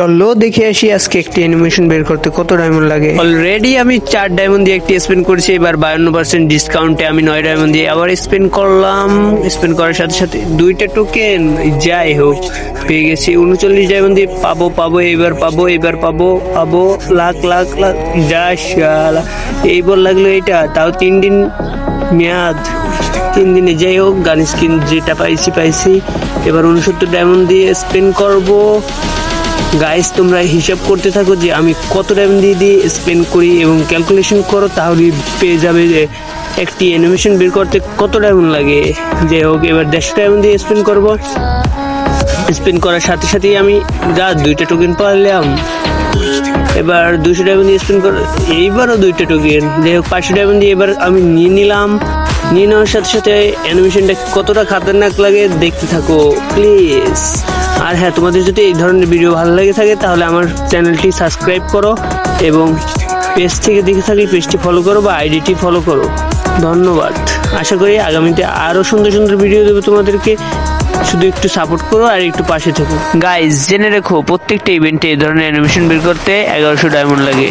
চলো দেখে আসি আজকে একটি অ্যানিমেশন বের করতে কত ডায়মন্ড লাগে। অলরেডি আমি 4 ডায়মন্ড দিয়ে একটি স্পেন্ড করেছি, এবার 52% ডিসকাউন্টে আমি 9 ডায়মন্ড দিয়ে আবার স্পেন্ড করলাম। স্পেন্ড করার সাথে সাথে 2টা টোকেন, যাই হোক পেয়ে গেছি। 39 ডায়মন্ড দিয়ে পাবো এবার পাবো লাখ লাখ লাখ। যা শালা এই বল লাগলো, এটা তাও 3 দিন মেয়াদ, 3 দিনে। যাই হোক গান স্কিন যেটা পাইছি। এবার 69 ডায়মন্ড দিয়ে স্পেন্ড করবো। গাইস তোমরা হিসাব করতে থাকো যে আমি কত ডায়মন্ড দিয়ে স্পেন্ড করি এবং ক্যালকুলেশন করো, তাহলে পেয়ে যাবে যে একটি অ্যানিমেশন বের করতে কত ডায়মন্ড লাগে। যাই হোক এবার 150 ডায়মন্ড দিয়ে স্পেন্ড করবো। স্পেন্ড করার সাথে সাথেই আমি যা 2টা টোকেন পাইলাম। এবার 200 ডায়মন্ড দিয়ে স্পেন্ড কর, এইবারও 2টা টোকেন। যাই হোক 500 ডায়মন্ড দিয়ে এবার আমি নিয়ে নিলাম। নিয়ে নেওয়ার সাথে সাথে অ্যানিমেশনটা কতটা খাতারনাক লাগে দেখতে থাকো প্লিজ। আর হ্যাঁ, তোমাদের যদি এই ধরনের ভিডিও ভালো লেগে থাকে তাহলে আমার চ্যানেলটি সাবস্ক্রাইব করো এবং পেজ থেকে দেখে থাকলে পেজটি ফলো করো বা আইডিটি ফলো করো। ধন্যবাদ। আশা করি আগামীতে আরো সুন্দর সুন্দর ভিডিও দেবো তোমাদেরকে, শুধু একটু সাপোর্ট করো আর একটু পাশে থেকো। গাইজ জেনে রেখো প্রত্যেকটা ইভেন্টে এই ধরনের অ্যানিমেশন বের করতে 1100 ডায়মন্ড লাগে।